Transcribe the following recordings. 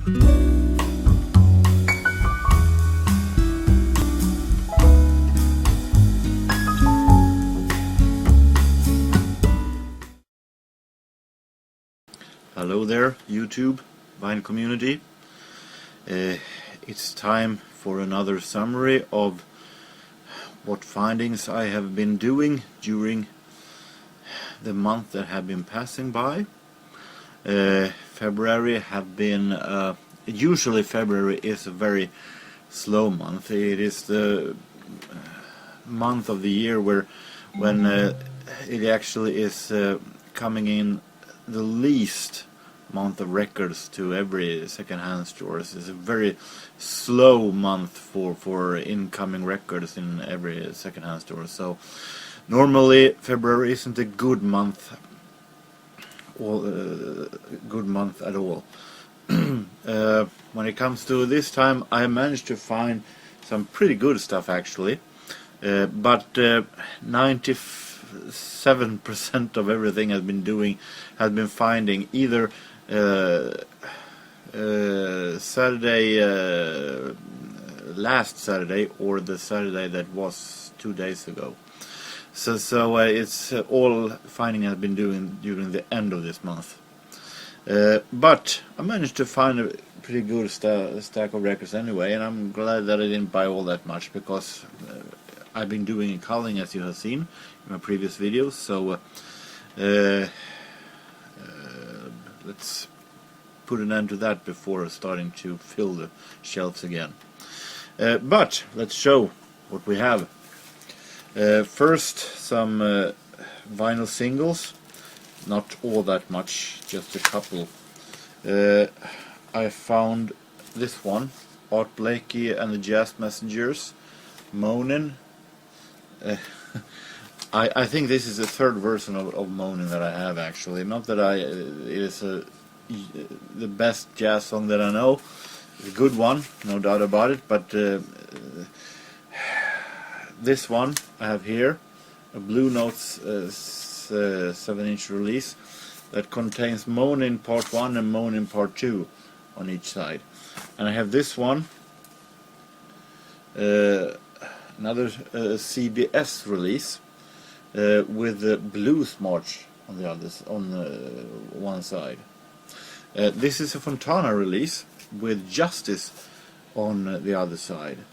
Hello there, YouTube, Vine community. It's time for another summary of what findings I have been doing during the month that have been passing by. February have been, usually February is a very slow month. It is the month of the year when it actually is coming in the least amount of records to every second-hand stores. It's a very slow month for incoming records in every second-hand store. So normally February isn't a good month, at all. When it comes to this time, I managed to find some pretty good stuff actually, but 97% of everything has been finding either last Saturday or the Saturday that was 2 days ago. So it's all finding has been doing during the end of this month. But I managed to find a pretty good stack of records anyway, and I'm glad that I didn't buy all that much, because I've been doing culling, as you have seen in my previous videos. So let's put an end to that before starting to fill the shelves again. But let's show what we have. First, some vinyl singles. Not all that much, just a couple. I found this one, Art Blakey and the Jazz Messengers, Moanin'. I think this is the third version of Moanin' that I have actually. Not that it is the best jazz song that I know. It's a good one, no doubt about it. But this one I have here, a Blue Notes 7-inch release that contains Moanin' Part 1 and Moanin' Part 2 on each side. And I have this one, another CBS release with the Blues March on the one side. This is a Fontana release with Justice on the other side.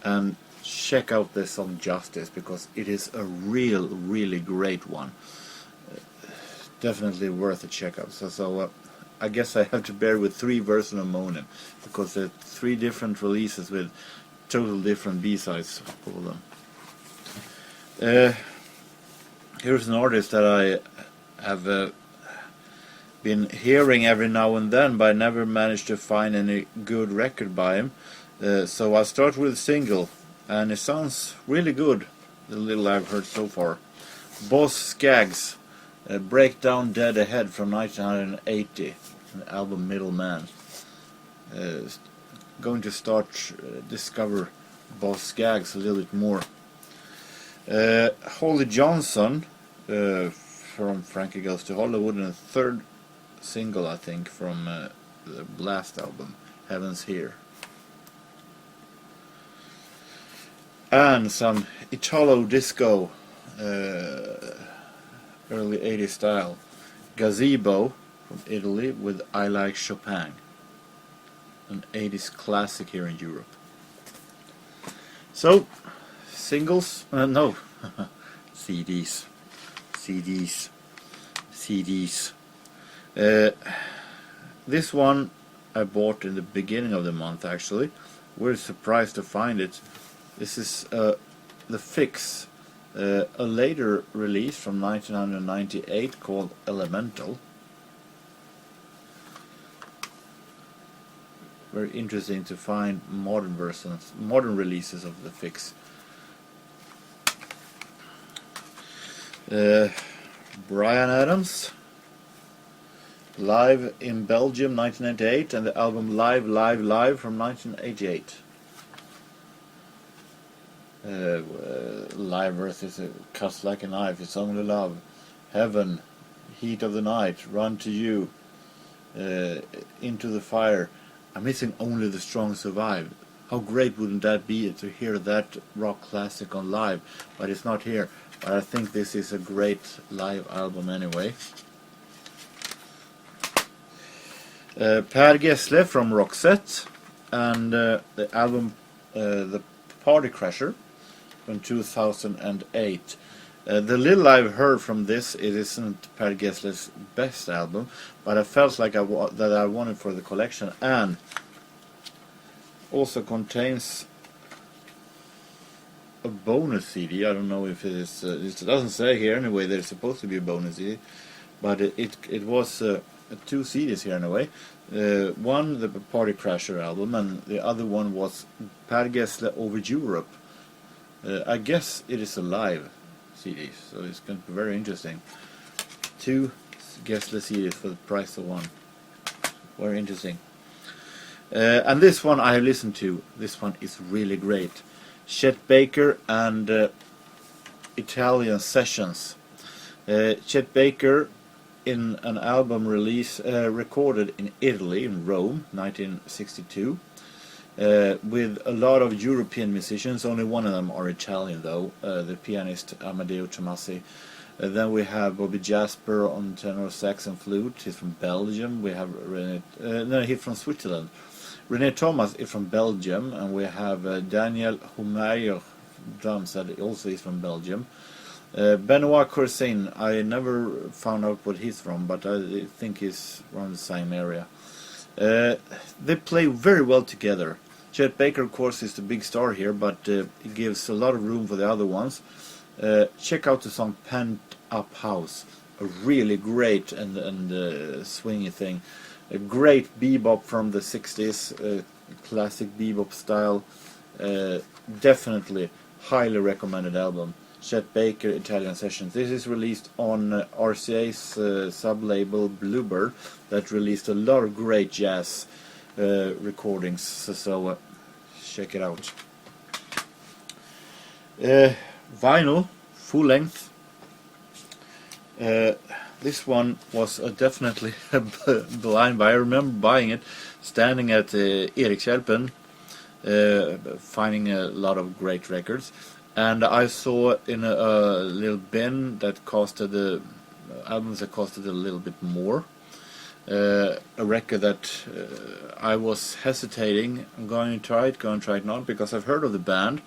And check out this song Justice, because it is a really great one. Definitely worth a check out. So I guess I have to bear with 3 versions of Moanin', because there are 3 different releases with total different B-sides, all of them. Here's an artist that I have been hearing every now and then, but I never managed to find any good record by him. So I'll start with a single, and it sounds really good, the little I've heard so far. Boss Skaggs, Breakdown Dead Ahead from 1980, an album Middleman. Going to start discover Boss Skaggs a little bit more. Holly Johnson from Frankie Goes to Hollywood, and a third single I think from the last album, Heaven's Here. And some Italo disco, early 80s style, Gazebo from Italy with I Like Chopin, an 80s classic here in Europe. So, singles, no, CDs. This one I bought in the beginning of the month actually. We're surprised to find it. This is The Fix, a later release from 1998 called Elemental. Very interesting to find modern releases of The Fix. Bryan Adams, Live in Belgium 1998, and the album Live from 1988. Live Earth is a cuts like a knife, it's only love. Heaven, Heat of the Night, Run to You, Into the Fire. I'm missing Only the Strong Survive. How great wouldn't that be to hear that rock classic on live, but it's not here. But I think this is a great live album anyway. Per Gessle from Roxette, and the album The Party Crasher from 2008. The little I've heard from this, it isn't Per Gessle's best album, but I felt like that I wanted for the collection, and also contains a bonus CD. I don't know if it is. It doesn't say here anyway. There's supposed to be a bonus CD, but it was 2 CDs here anyway. One, the Party Crasher album, and the other one was Per Gessle Over Europe. I guess it is a live CD, so it's going to be very interesting. 2 Gessle CDs for the price of 1. Very interesting. And this one I have listened to. This one is really great. Chet Baker and Italian Sessions. Chet Baker in an album release recorded in Italy, in Rome, 1962, with a lot of European musicians. Only one of them are Italian though, the pianist Amedeo Tomasi. Then we have Bobby Jasper on tenor sax and flute. He's from Belgium. We have he's from Switzerland. René Thomas is from Belgium, and we have Daniel Humeyer drums, that also is from Belgium. Benoit Corsin, I never found out what he's from, but I think he's from the same area. They play very well together. Chet Baker, of course, is the big star here, but it gives a lot of room for the other ones. Check out the song Pent Up House, a really great and swingy thing. A great bebop from the 60s, classic bebop style. Definitely highly recommended album. Chet Baker, Italian Sessions. This is released on RCA's sub-label Bluebird, that released a lot of great jazz recordings, so check it out. Vinyl, full length. This one was definitely blind buy. I remember buying it, standing at Erikshjälpen, finding a lot of great records. And I saw in a little bin that costed albums that costed a little bit more. A record that I was hesitating. I'm going to try it not, because I've heard of the band.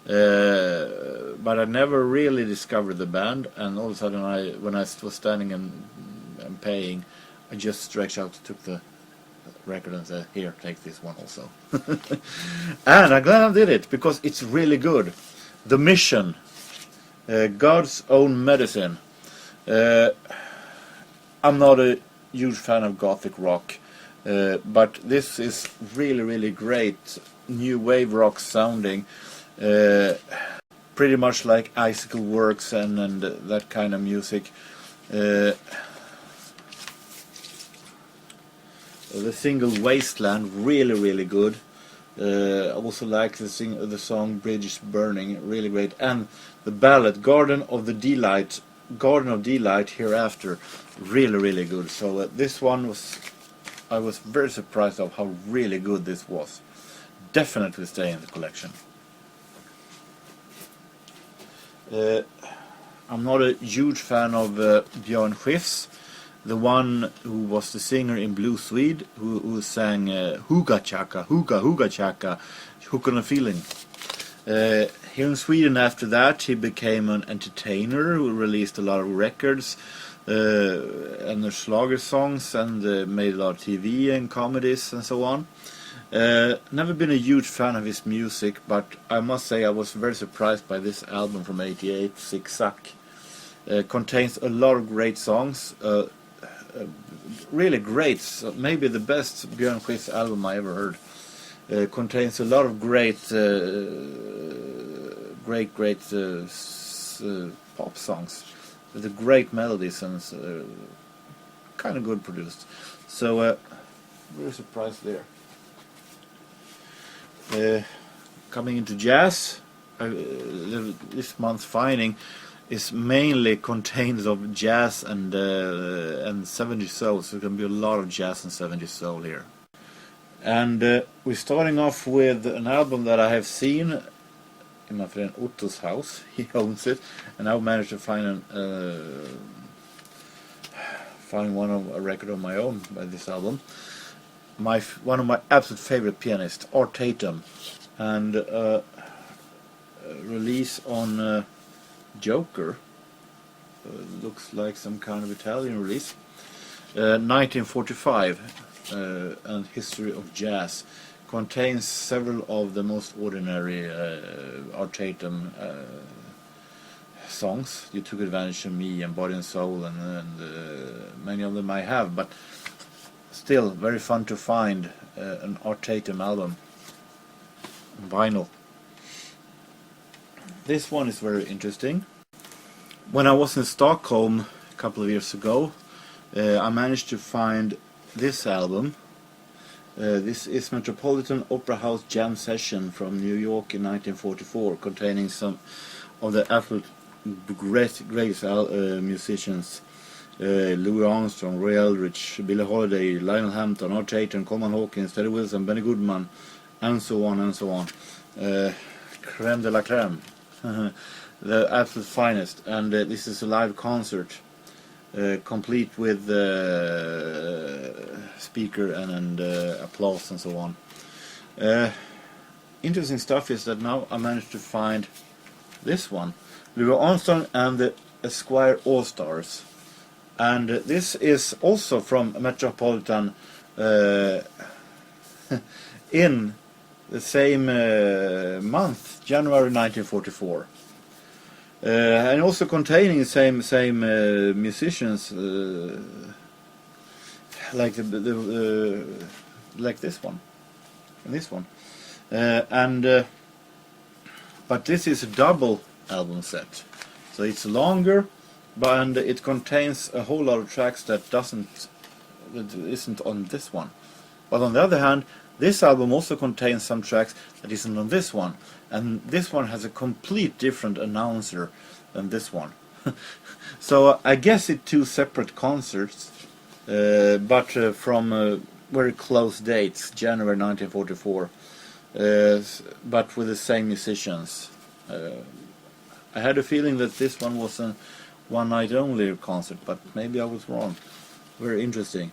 But I never really discovered the band, and all of a sudden when I was standing and paying, I just stretched out, took the record and said, here, take this one also. And I'm glad I did it, because it's really good. The Mission, God's Own Medicine. I'm not a huge fan of gothic rock, but this is really, really great new wave rock sounding. Pretty much like Icicle Works and that kind of music. The single Wasteland, really, really good. I also like the song Bridges Burning, really great. And the ballad Garden of Delight Hereafter, really, really good. So this one I was very surprised of how really good this was. Definitely stay in the collection. I'm not a huge fan of Björn Skifs, the one who was the singer in Blue Swede, who sang Hooga Chaka, Hooga Chaka, Hook on a Feeling. Here in Sweden after that he became an entertainer who released a lot of records and the Schlager songs, and made a lot of TV and comedies and so on. Never been a huge fan of his music, but I must say I was very surprised by this album from '88, Zigzag. Contains a lot of great songs, really great, maybe the best Björn Skifs album I ever heard. Contains a lot of great pop songs with the great melodies and kind of good produced. So very surprised there. Coming into jazz, this month's finding is mainly contains of jazz and 70s soul, so there can be a lot of jazz and 70s soul here. And we're starting off with an album that I have seen in my friend Otto's house. He owns it, and I managed to find a record of my own by this album. One of my absolute favorite pianists, Art Tatum, and release on Joker. Looks like some kind of Italian release. 1945, and History of Jazz, contains several of the most ordinary Art Tatum songs. You Took Advantage of Me and Body and Soul, and many of them I have, but still very fun to find an Art Tatum album on vinyl. This one is very interesting. When I was in Stockholm a couple of years ago, I managed to find this album. This is Metropolitan Opera House Jam Session from New York in 1944, containing some of the absolute greatest musicians. Louis Armstrong, Roy Eldridge, Billie Holiday, Lionel Hampton, Art Tatum, Coleman Hawkins, Teddy Wilson, Benny Goodman, and so on and so on. Creme de la creme. The absolute finest. And this is a live concert, complete with speaker and applause and so on. Interesting stuff is that now I managed to find this one, Louis Armstrong and the Esquire All-Stars. And this is also from Metropolitan in the same month, January 1944. And also containing same musicians, like like this one and this one, but this is a double album set, so it's longer, and it contains a whole lot of tracks that isn't on this one. But on the other hand, this album also contains some tracks that isn't on this one, and this one has a complete different announcer than this one. So I guess it's two separate concerts, but from very close dates, January 1944, but with the same musicians. I had a feeling that this one was a one night only concert, but maybe I was wrong. Very interesting.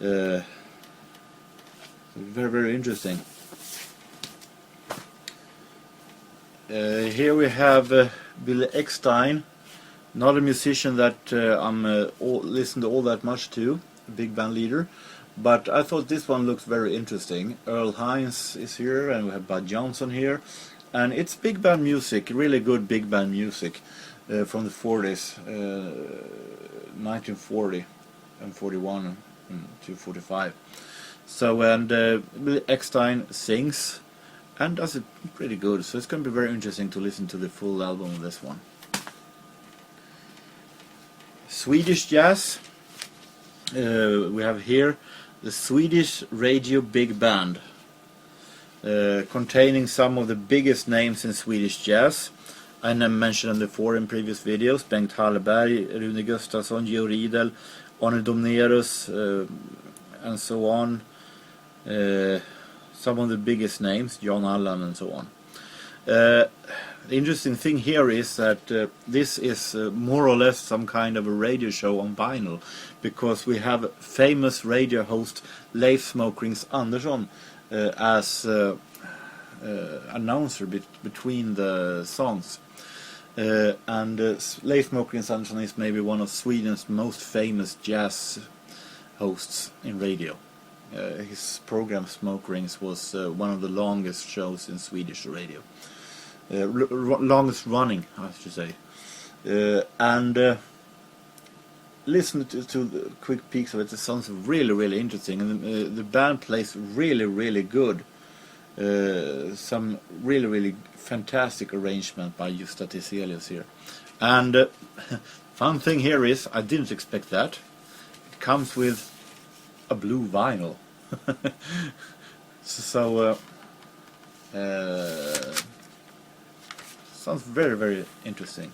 Very, very interesting. Here we have Billy Eckstine, not a musician that I'm listen to all that much to, a big band leader, but I thought this one looks very interesting. Earl Hines is here, and we have Bud Johnson here, and it's big band music, really good big band music from the 40s, 1940 and 41 to 45. So, and Billy Eckstine sings and does it pretty good, so it's going to be very interesting to listen to the full album of this one. Swedish jazz, we have here the Swedish Radio Big Band, containing some of the biggest names in Swedish jazz. I mentioned them before in previous videos: Bengt Hallberg, Rune Gustafsson, Georg Riedel, Arne Domnerus, and so on. Some of the biggest names, John Allan and so on. The interesting thing here is that this is more or less some kind of a radio show on vinyl, because we have famous radio host Leif Smokerings Andersson as announcer between the songs. And Leif Smokerings Andersson is maybe one of Sweden's most famous jazz hosts in radio. His program Smokerings was one of the longest shows in Swedish radio. Longest running, I should say. And listen to the quick peeks of it. It sounds really, really interesting, and the band plays really, really good. Some really, really fantastic arrangement by Justa Tiselius here. And fun thing here is, I didn't expect that. It comes with a blue vinyl. So sounds very, very interesting.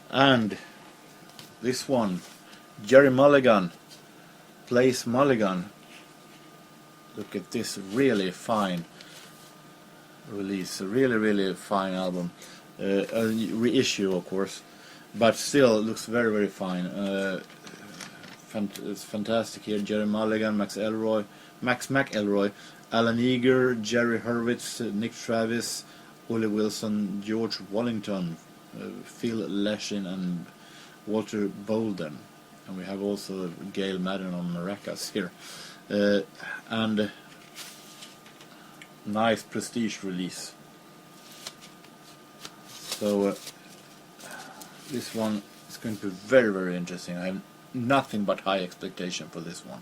And this one, Jerry Mulligan plays Mulligan look at this really fine release, a really fine album, a reissue of course, but still it looks very fine. It's fantastic here. Jerry Mulligan, Max McElroy, Alan Eager, Jerry Hurwitz, Nick Travis, Ollie Wilson, George Wallington, Phil Leshin and Walter Bolden, and we have also Gail Madden on maracas here, and nice prestige release. So this one is going to be very interesting. I have nothing but high expectation for this one.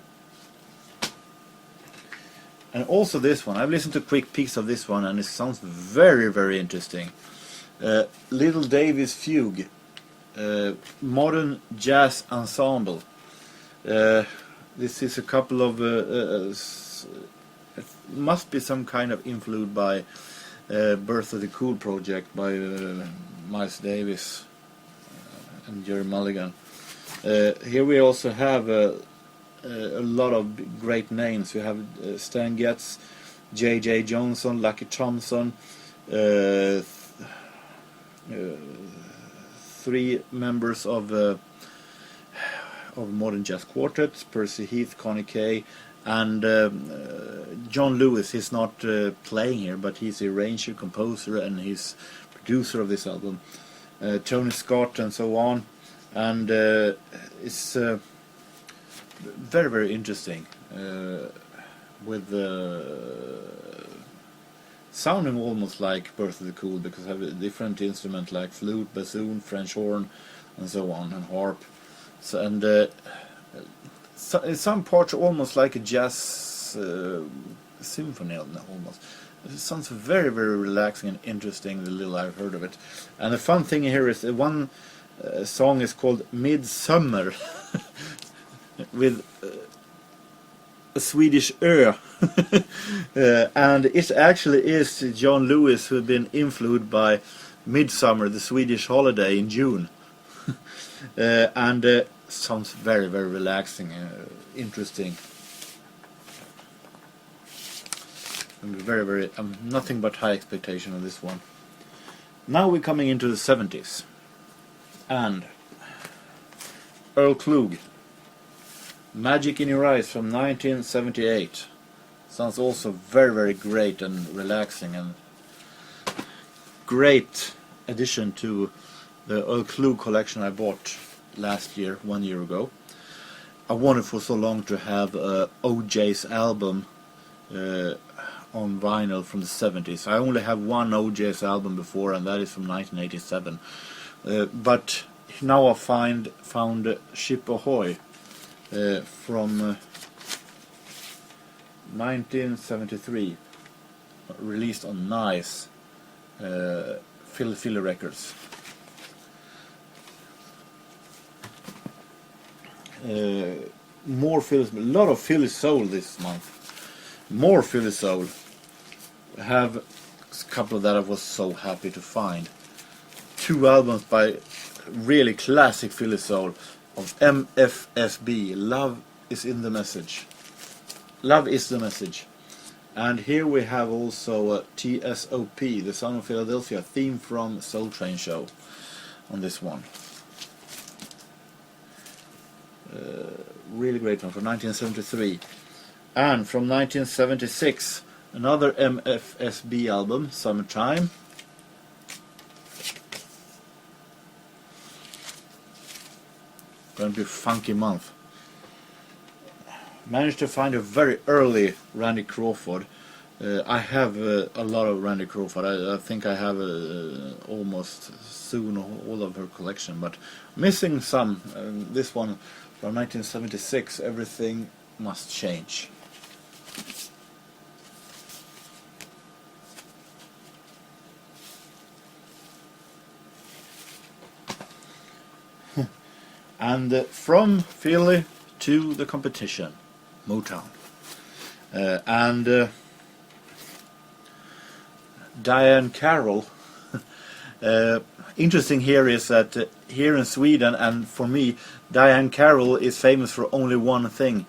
And also this one, I've listened to quick peeks of this one and it sounds very interesting. Little Davis Fugue, modern jazz ensemble. This is a couple of it must be some kind of influenced by Birth of the Cool project by Miles Davis and Jerry Mulligan. Here we also have a lot of great names. We have Stan Getz, J.J. Johnson, Lucky Thompson, 3 members of Modern Jazz Quartet, Percy Heath, Connie Kay, and John Lewis. He's not playing here, but he's a arranger, composer, and he's producer of this album. Tony Scott and so on, and it's very interesting, with sounding almost like Birth of the Cool, because I have a different instrument like flute, bassoon, French horn, and so on, and harp. So, and in some parts almost like a jazz symphony almost. It sounds very relaxing and interesting, the little I've heard of it. And the fun thing here is one song is called Midsummer with a Swedish ö. And it actually is John Lewis who had been influenced by Midsummer, the Swedish holiday in June. And sounds very relaxing, interesting. Very nothing but high expectation on this one. Now we're coming into the 70s, and Earl Klug, Magic in Your Eyes from 1978. Sounds also very great and relaxing, and great addition to the Earl Klug collection I bought last year, 1 year ago. I wanted for so long to have OJ's album on vinyl from the 70s. I only have one OJ's album before, and that is from 1987. But now I found Ship Ahoy from 1973, released on nice Philly Records. More Philly, a lot of Philly soul this month. More Philly soul. I have a couple that I was so happy to find. 2 albums by really classic Philly soul of MFSB. Love is in the message. Love is the message. And here we have also TSOP, the Sound of Philadelphia theme from Soul Train Show on this one. Really great one from 1973. And from 1976, another MFSB album, Summertime. Going to be a funky month. Managed to find a very early Randy Crawford. I have a lot of Randy Crawford. I think I have almost soon all of her collection, but missing some. This one from 1976, Everything Must Change. And from Philly to the competition, Motown. And Diane Carroll. Interesting here is that here in Sweden, and for me, Diane Carroll is famous for only one thing,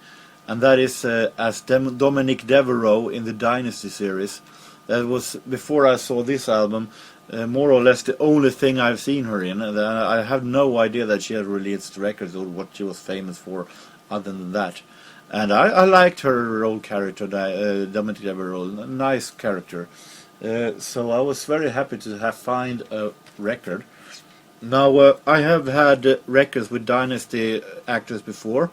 and that is as Dominic Devereaux in the Dynasty series. That was, before I saw this album, more or less the only thing I've seen her in. And I have no idea that she had released records or what she was famous for other than that. And I liked her role character, Dominic Devereaux, a nice character. So I was very happy to find a record. Now, I have had records with Dynasty actors before.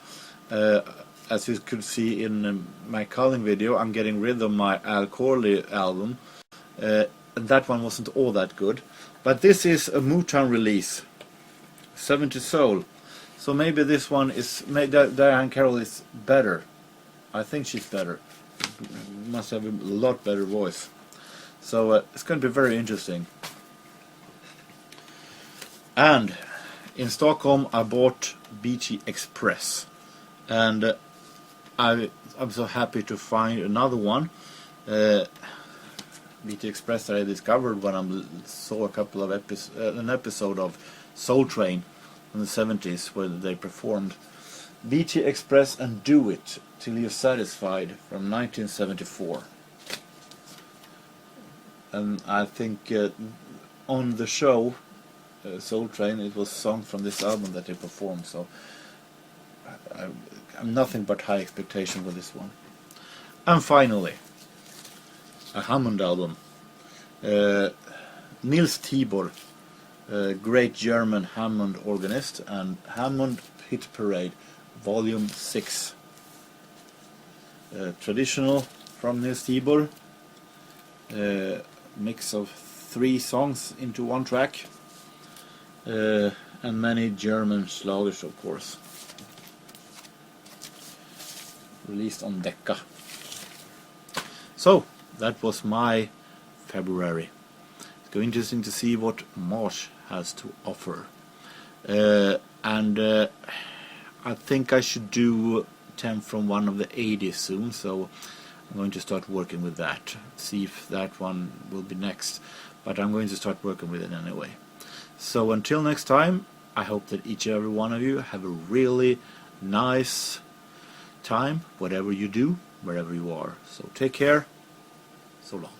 As you could see in my Culling video, I'm getting rid of my Al Corley album. And that one wasn't all that good. But this is a Motown release, 70 Soul. So maybe this one is, Diane Carroll is better. I think she's better. Must have a lot better voice. So it's going to be very interesting. And in Stockholm I bought Beachy Express. And I'm so happy to find another one. Beachy Express that I discovered when I saw a couple of an episode of Soul Train in the 70s where they performed. Beachy Express and Do It Till You're Satisfied from 1974. And I think on the show Soul Train, it was songs from this album that they performed, so I'm nothing but high expectation with this one. And finally, a Hammond album. Niels Tibor, great German Hammond organist, and Hammond Hit Parade, Volume 6. Traditional from Niels Tibor, mix of 3 songs into one track, and many German schlagers, of course. Released on Decca. So, that was my February. It's going to be interesting to see what March has to offer. And I think I should do 10 from one of the 80s soon, so I'm going to start working with that. See if that one will be next. But I'm going to start working with it anyway. So until next time, I hope that each and every one of you have a really nice time, whatever you do, wherever you are. So take care. So long.